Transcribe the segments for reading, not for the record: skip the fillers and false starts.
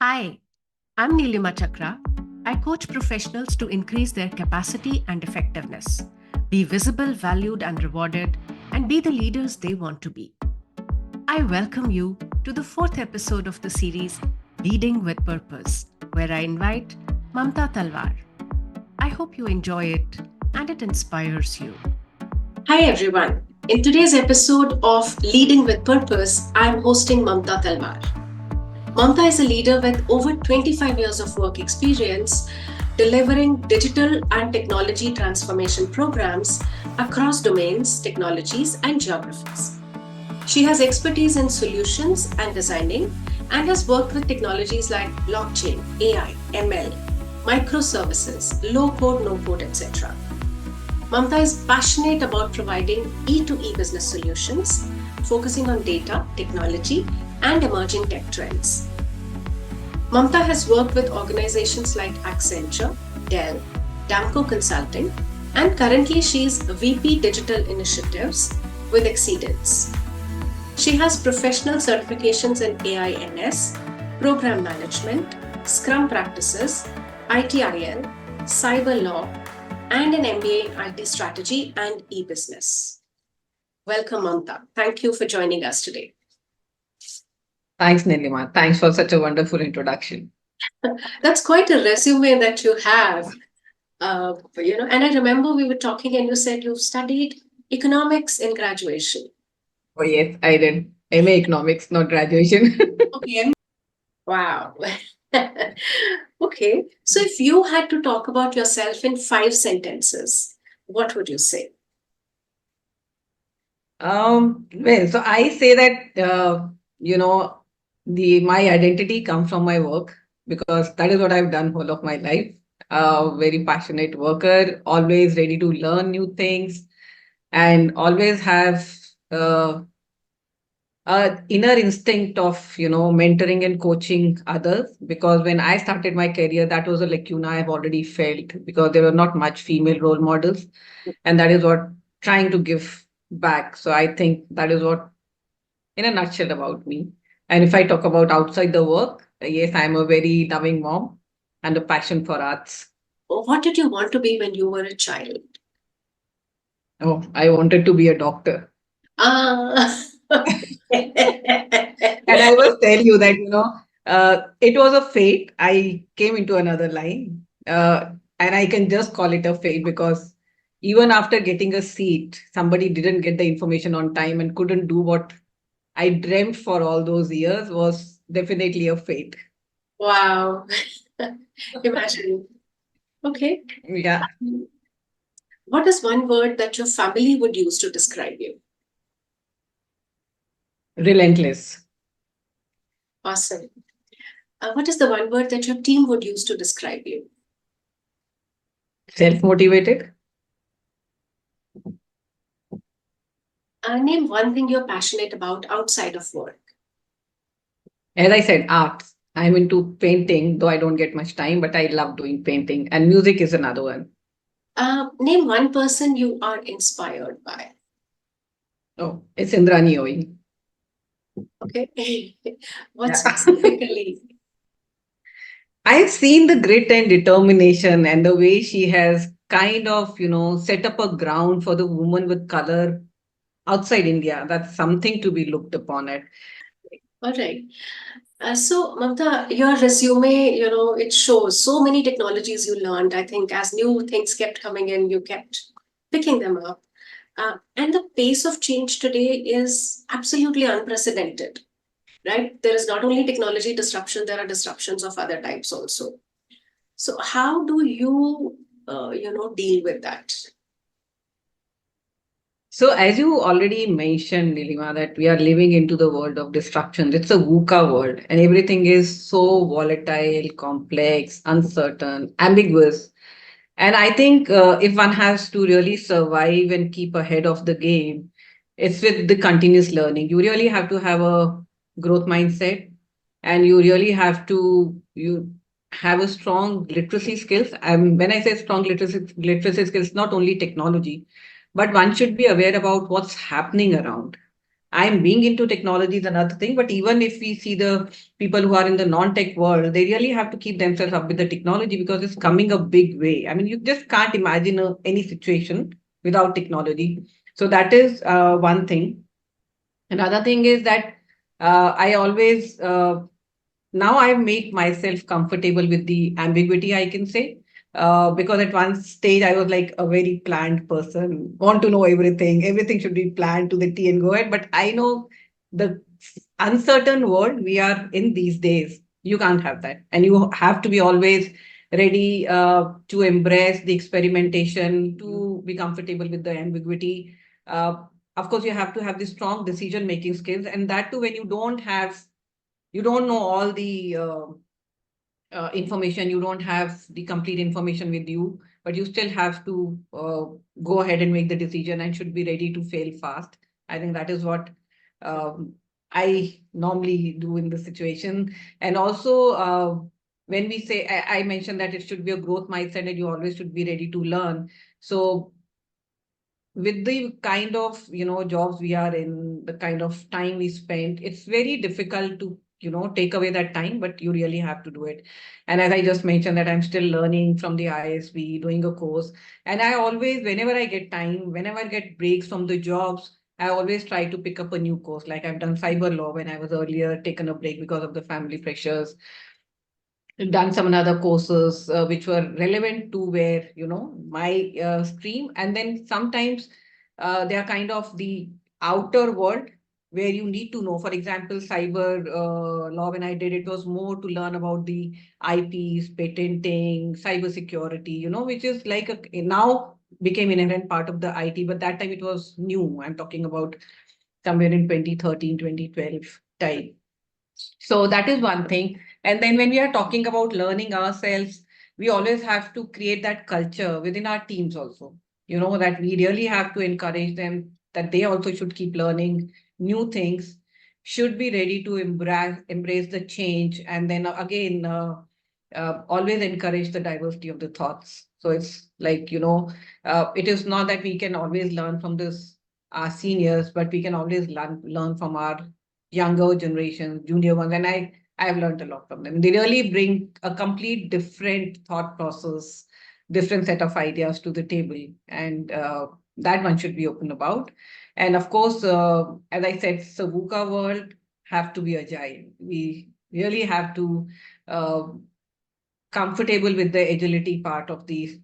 Hi, I'm Neelima Chakra. I coach professionals to increase their capacity and effectiveness, be visible, valued, and rewarded, and be the leaders they want to be. I welcome you to the fourth episode of the series Leading with Purpose, where I invite Mamta Talwar. I hope you enjoy it and it inspires you. Hi, everyone. In today's episode of Leading with Purpose, I'm hosting Mamta Talwar. Mamta is a leader with over 25 years of work experience delivering digital and technology transformation programs across domains, technologies, and geographies. She has expertise in solutions and designing and has worked with technologies like blockchain, AI, ML, microservices, low code, no code, etc. Mamta is passionate about providing E2E business solutions, focusing on data, technology, and emerging tech trends. Mamta has worked with organizations like Accenture, Dell, Damco Consulting, and currently she's VP Digital Initiatives with Exceedance. She has professional certifications in AINS, Program Management, Scrum Practices, ITIL, Cyber Law, and an MBA in IT Strategy and E-Business. Welcome, Mamta. Thank you for joining us today. Thanks, Neelima. Thanks for such a wonderful introduction. That's quite a resume that you have. And I remember we were talking and you said you've studied economics in graduation. Oh, yes, I did. MA Economics, not graduation. Okay. Wow. Okay. So if you had to talk about yourself in 5 sentences, what would you say? So I say that, my identity comes from my work because that is what I've done whole of my life. Very passionate worker, always ready to learn new things and always have uh, inner instinct of mentoring and coaching others, because when I started my career, that was a lacuna I've already felt because there were not much female role models, and that is what trying to give back. So I think that is what in a nutshell about me. And if I talk about outside the work, yes, I'm a very loving mom and a passion for arts. What did you want to be when you were a child? Oh, I wanted to be a doctor. Ah. And I must tell you that, it was a fate. I came into another line. And I can just call it a fate because even after getting a seat, somebody didn't get the information on time and couldn't do what I dreamt for all those years was definitely a fate. Wow. Imagine. Okay. Yeah, What is one word that your family would use to describe you? relentless. Awesome. What is the one word that your team would use to describe you? Self motivated. Name one thing you're passionate about outside of work. As I said, art. I'm into painting, though I don't get much time, but I love doing painting. And music is another one. Name one person you are inspired by. Oh, it's Indrani Oi. Okay. What Yeah. specifically? I've seen the grit and determination and the way she has kind of, set up a ground for the woman with color outside India. That's something to be looked upon at. All right. So, Mamta, your resume, it shows so many technologies you learned. I think as new things kept coming in, you kept picking them up. And the pace of change today is absolutely unprecedented, right? There is not only technology disruption, there are disruptions of other types also. So, how do you, deal with that? So, as you already mentioned, Nilima, that we are living into the world of destruction. It's a VUCA world, and everything is so volatile, complex, uncertain, ambiguous. And I think if one has to really survive and keep ahead of the game, it's with the continuous learning. You really have to have a growth mindset, and you really have to you have a strong literacy skills. When I say strong literacy skills, not only technology, but one should be aware about what's happening around. I'm being into technology is another thing, but even if we see the people who are in the non-tech world, they really have to keep themselves up with the technology because it's coming a big way. I mean, you just can't imagine any situation without technology. So that is one thing. Another thing is that I always now I make myself comfortable with the ambiguity, I can say. Because at one stage I was like a very planned person, want to know everything. Everything should be planned to the T and go ahead. But I know the uncertain world we are in these days, you can't have that. And you have to be always ready to embrace the experimentation, to be comfortable with the ambiguity. Uh, of course, you have to have the strong decision making skills. And that too, when you don't know all the information, you don't have the complete information with you, but you still have to go ahead and make the decision and should be ready to fail fast. I think that is what um, I normally do in the situation. And also, when we say, I mentioned that it should be a growth mindset and you always should be ready to learn. So with the kind of jobs we are in, the kind of time we spend, it's very difficult to take away that time, but you really have to do it. And as I just mentioned that I'm still learning from the ISB, doing a course, and I always, whenever I get time, whenever I get breaks from the jobs, I always try to pick up a new course. Like I've done cyber law when I was earlier taken a break because of the family pressures, done some other courses which were relevant to where my stream, and then sometimes they are kind of the outer world where you need to know. For example, cyber law, when I did, it was more to learn about the IPs, patenting, cyber security, which is like now became inherent part of the IT, but that time it was new. I'm talking about somewhere in 2013, 2012 time. So that is one thing. And then when we are talking about learning ourselves, we always have to create that culture within our teams also. That we really have to encourage them that they also should keep learning new things, should be ready to embrace the change, and then again, always encourage the diversity of the thoughts. So it's like, it is not that we can always learn from this our seniors, but we can always learn from our younger generation, junior ones, and I've learned a lot from them. They really bring a complete different thought process, different set of ideas to the table, and that one should be open about. And of course, as I said, Savuka world have to be agile. We really have to uh, comfortable with the agility part of these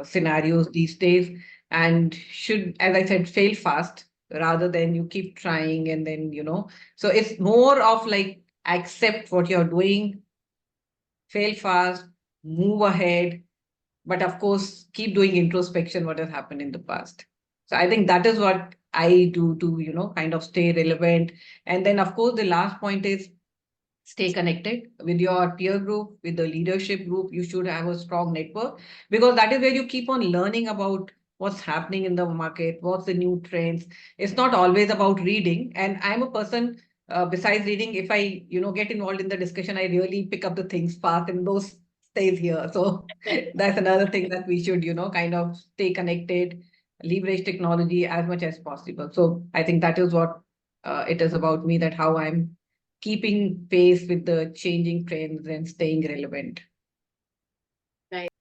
scenarios these days, and should, as I said, fail fast rather than you keep trying and then so it's more of like accept what you're doing, fail fast, move ahead, but of course keep doing introspection what has happened in the past. So I think that is what I do to kind of stay relevant. And then of course the last point is stay connected with your peer group, with the leadership group. You should have a strong network because that is where you keep on learning about what's happening in the market, what's the new trends. It's not always about reading. And I'm a person, besides reading, if I, get involved in the discussion, I really pick up the things fast and those stays here. So that's another thing that we should, kind of stay connected, leverage technology as much as possible. So I think that is what it is about me, that how I'm keeping pace with the changing trends and staying relevant. Right.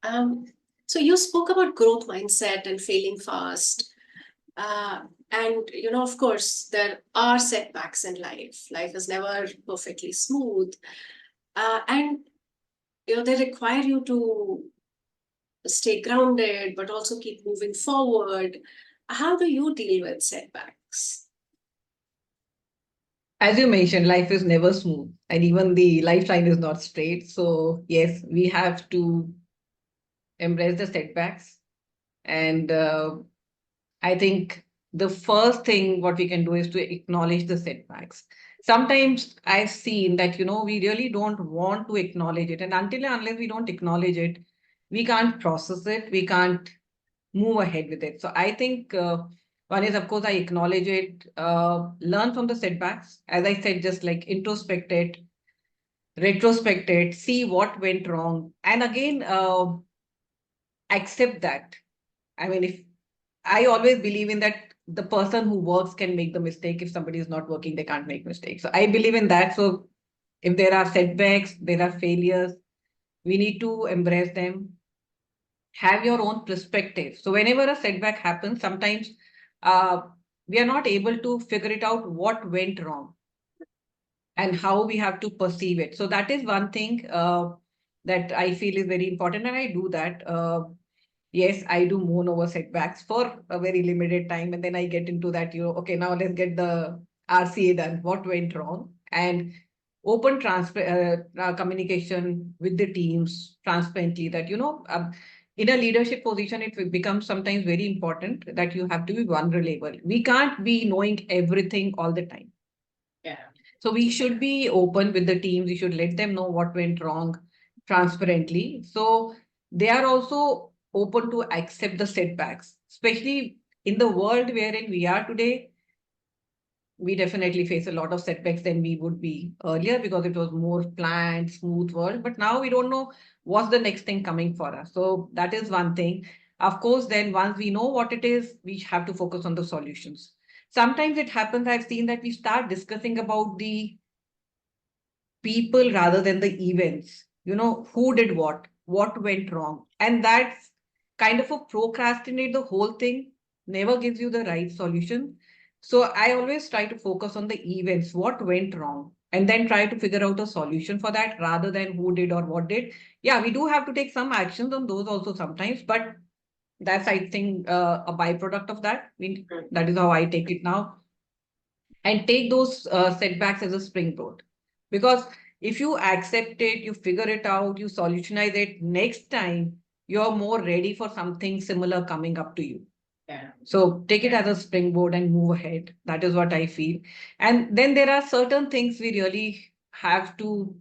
Um, so you spoke about growth mindset and failing fast. Uh, and, of course, there are setbacks in life. Life is never perfectly smooth. And, they require you to stay grounded, but also keep moving forward. How do you deal with setbacks? As you mentioned, life is never smooth, and even the lifeline is not straight. So, yes, we have to embrace the setbacks. And I think the first thing what we can do is to acknowledge the setbacks. Sometimes I've seen that, we really don't want to acknowledge it. And until and unless we don't acknowledge it, we can't process it, we can't move ahead with it. So I think one is, of course, I acknowledge it, learn from the setbacks. As I said, just like introspect it, retrospect it, see what went wrong. And again, accept that. I mean, if I always believe in that the person who works can make the mistake. If somebody is not working, they can't make mistakes. So I believe in that. So if there are setbacks, there are failures, we need to embrace them, have your own perspective. So whenever a setback happens, sometimes uh, we are not able to figure it out what went wrong and how we have to perceive it. So that is one thing that I feel is very important, and I do that. Yes, I do moan over setbacks for a very limited time, and then I get into that, okay, now let's get the RCA done. What went wrong? And open communication with the teams transparently that, in a leadership position, it becomes sometimes very important that you have to be vulnerable. We can't be knowing everything all the time. Yeah. So we should be open with the teams. We should let them know what went wrong transparently. So they are also open to accept the setbacks, especially in the world wherein we are today. We definitely face a lot of setbacks than we would be earlier because it was more planned, smooth world. But now we don't know what's the next thing coming for us. So that is one thing. Of course, then once we know what it is, we have to focus on the solutions. Sometimes it happens, I've seen that we start discussing about the people rather than the events. Who did what went wrong. And that's kind of a procrastinate the whole thing, never gives you the right solution. So I always try to focus on the events, what went wrong, and then try to figure out a solution for that rather than who did or what did. Yeah, we do have to take some actions on those also sometimes, but that's, I think, a byproduct of that. That is how I take it now, and take those setbacks as a springboard. Because if you accept it, you figure it out, you solutionize it, next time you're more ready for something similar coming up to you. Yeah. So take it as a springboard and move ahead. That is what I feel. And then there are certain things we really have to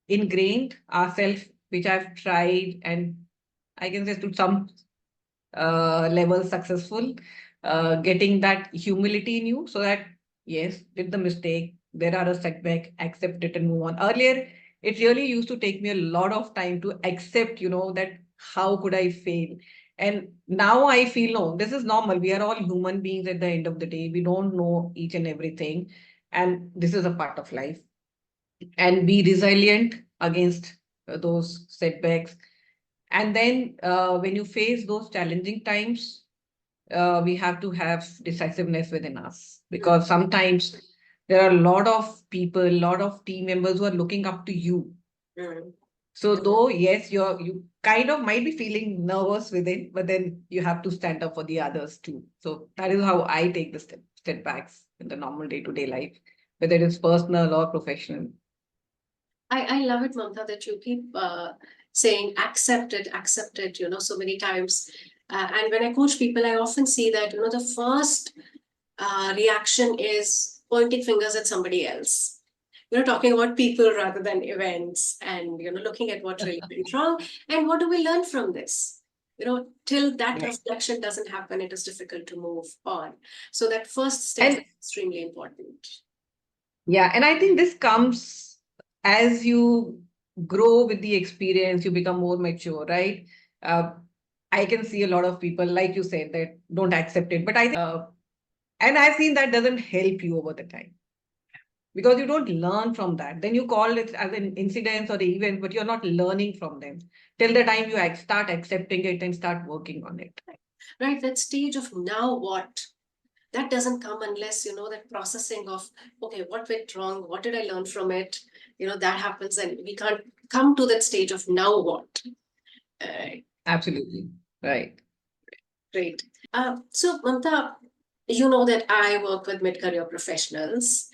ingrain ourselves, which I've tried, and I can say to some level successful, getting that humility in you so that, yes, did the mistake, there are a setback, accept it and move on. Earlier, it really used to take me a lot of time to accept, that how could I fail? And now I feel, no, this is normal. We are all human beings at the end of the day. We don't know each and everything. And this is a part of life. And be resilient against those setbacks. And then when you face those challenging times, we have to have decisiveness within us, because sometimes there are a lot of people, a lot of team members who are looking up to you. So though, yes, you kind of might be feeling nervous within, but then you have to stand up for the others too. So that is how I take the setbacks in the normal day-to-day life, whether it's personal or professional. I love it, Mamta, that you keep saying accept it, so many times. And when I coach people, I often see that, the first reaction is pointing fingers at somebody else. Talking about people rather than events, and, looking at what really went wrong and what do we learn from this. Till that reflection doesn't happen, it is difficult to move on. So that first step is extremely important. Yeah, and I think this comes as you grow with the experience, you become more mature, right? I can see a lot of people, like you said, that don't accept it. But I think, and I've seen that doesn't help you over the time, because you don't learn from that. Then you call it as an incident or the event, but you're not learning from them till the time you start accepting it and start working on it. Right, that stage of now what? That doesn't come unless, that processing of, okay, what went wrong? What did I learn from it? That happens, and we can't come to that stage of now what. Absolutely. Right. Great. So, Mamta, you know that I work with mid-career professionals,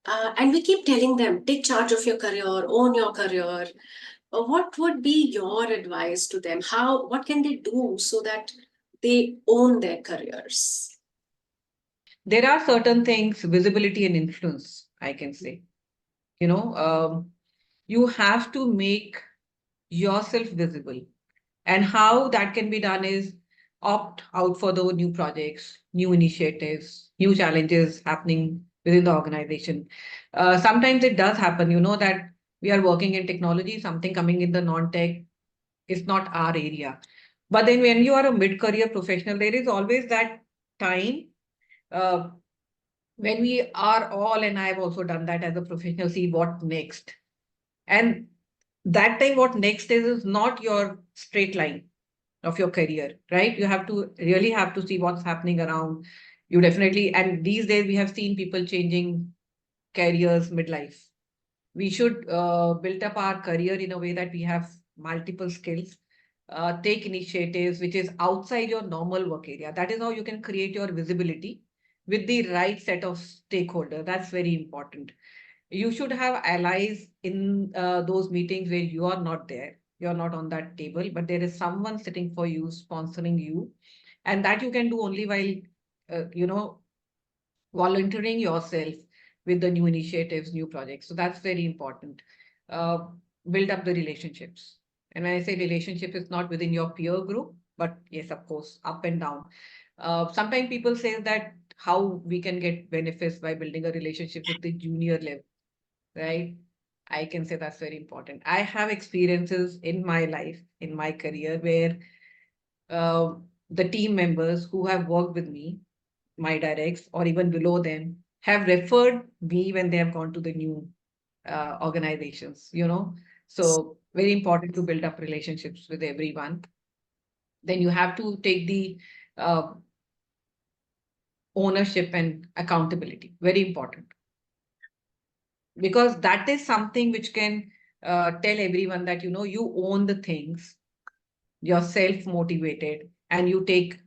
and we keep telling them, take charge of your career, own your career. What would be your advice to them? What can they do so that they own their careers? There are certain things, visibility and influence, I can say. You have to make yourself visible. And how that can be done is opt out for the new projects, new initiatives, new challenges happening within the organization. Sometimes it does happen, that we are working in technology, something coming in the non-tech is not our area. But then when you are a mid-career professional, there is always that time uh, when we are all, and I've also done that as a professional, see what next. And that time, what next is not your straight line of your career, right? You have to really have to see what's happening around you definitely. And these days, we have seen people changing careers midlife. We should build up our career in a way that we have multiple skills, take initiatives which is outside your normal work area. That is how you can create your visibility with the right set of stakeholders. That's very important. You should have allies in those meetings where you are not there, you're not on that table, but there is someone sitting for you, sponsoring you, and that you can do only while volunteering yourself with the new initiatives, new projects. So that's very important. Uh, Build up the relationships. And when I say relationship, it's not within your peer group, but yes, of course, up and down. Sometimes people say that how we can get benefits by building a relationship with the junior level, right? I can say that's very important. I have experiences in my life, in my career, where uh, the team members who have worked with me, my directs or even below them, have referred me when they have gone to the new organizations, So very important to build up relationships with everyone. Then you have to take the uh, ownership and accountability. Very important. Because that is something which can tell everyone that, you own the things, you're self-motivated, and you take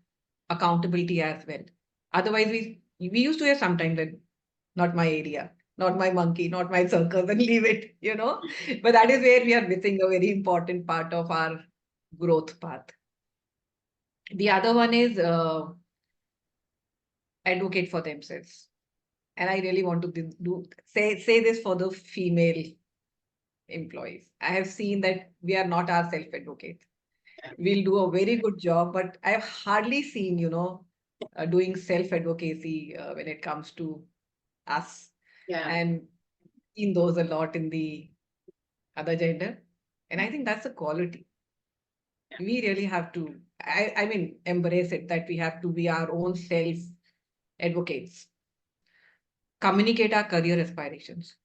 accountability as well. Otherwise, we used to hear sometimes that not my area, not my monkey, not my circus, and leave it. But that is where we are missing a very important part of our growth path. The other one is advocate for themselves. And I really want to say this for the female employees. I have seen that we are not our self-advocates. We'll do a very good job, but I've hardly seen, doing self-advocacy when it comes to us. Yeah. And seen those a lot in the other gender. And I think that's a quality. We really have to, I mean, embrace it that we have to be our own self advocates. Communicate our career aspirations.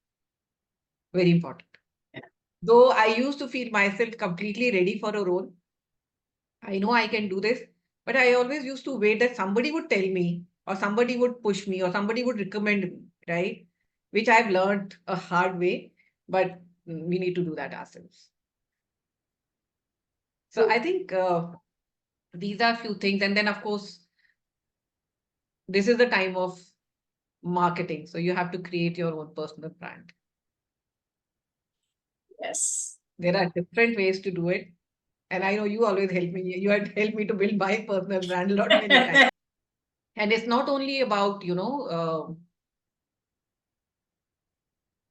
Very important. Yeah. Though I used to feel myself completely ready for a role, I know I can do this, but I always used to wait that somebody would tell me, or somebody would push me, or somebody would recommend me, right? Which I've learned a hard way, but we need to do that ourselves. So I think these are a few things. And then, of course, this is the time of marketing. So you have to create your own personal brand. Yes. There are different ways to do it. And I know you always help me. You had helped me to build my personal brand a lot many times. And it's not only about,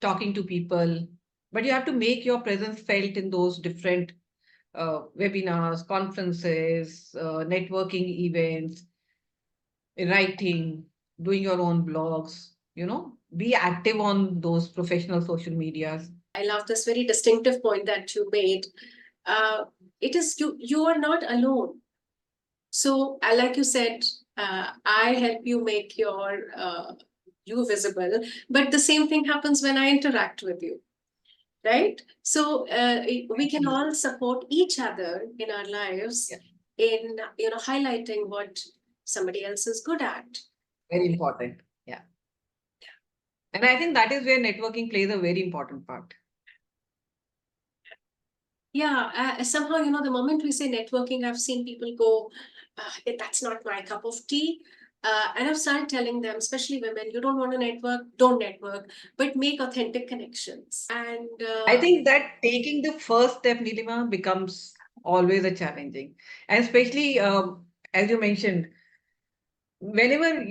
talking to people, but you have to make your presence felt in those different webinars, conferences, networking events, writing, doing your own blogs, be active on those professional social medias. I love this very distinctive point that you made. It is you are not alone. So, like you said, I help you make you visible, but the same thing happens when I interact with you, right? So we can all support each other in our lives. Yeah. In highlighting what somebody else is good at. Very important. Yeah. And I think that is where networking plays a very important part. Yeah, somehow, the moment we say networking, I've seen people go, that's not my cup of tea. And I've started telling them, especially women, you don't want to network, don't network, but make authentic connections. And I think that taking the first step, Neelima, becomes always a challenging. And especially, as you mentioned, whenever,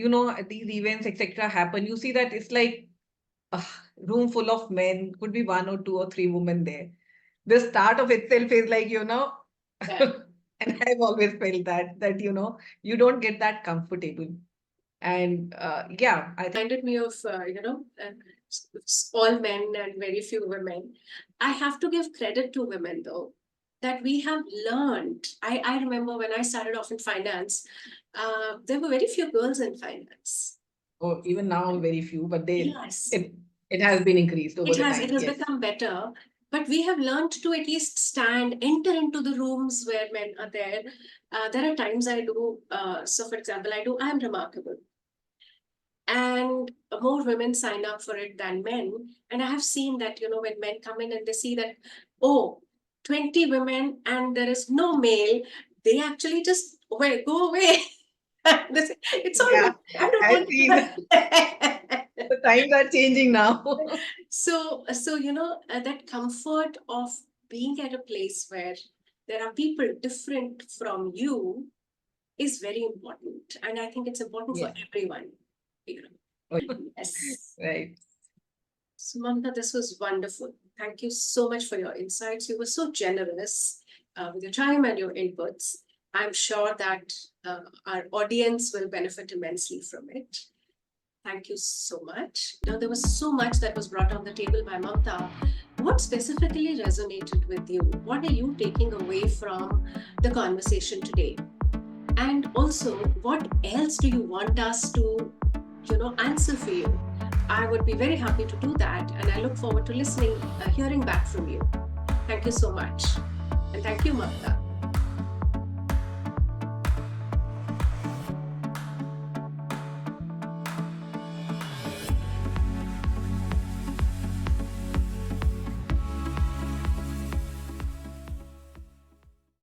these events, etc., happen, you see that it's like a room full of men, could be one or two or three women there. The start of itself is like, yeah. and I've always felt that, you don't get that comfortable. And yeah, I think Reminded me of, all men and very few women. I have to give credit to women, though, that we have learned. I remember when I started off in finance, there were very few girls in finance. or even now very few, but Yes, it has been increased over it the has time. Yes. become better. But we have learned to at least enter into the rooms where men are there. There are times I do. So, for example, I am remarkable, and more women sign up for it than men. And I have seen that, when men come in and they see that, oh, 20 women and there is no male, they actually just go away. They say, it's all Yeah, right. I don't I've want to do seen that. the times are changing now. So that comfort of being at a place where there are people different from you is very important. And I think it's important for Yes. everyone. You know. Oh, Yes. right. So, Mamta, this was wonderful. Thank you so much for your insights. You were so generous with your time and your inputs. I'm sure that our audience will benefit immensely from it. Thank you so much. Now, there was so much that was brought on the table by Mamta. What specifically resonated with you? What are you taking away from the conversation today? And also, what else do you want us to, answer for you? I would be very happy to do that, and I look forward to hearing back from you. Thank you so much. And thank you, Mamta.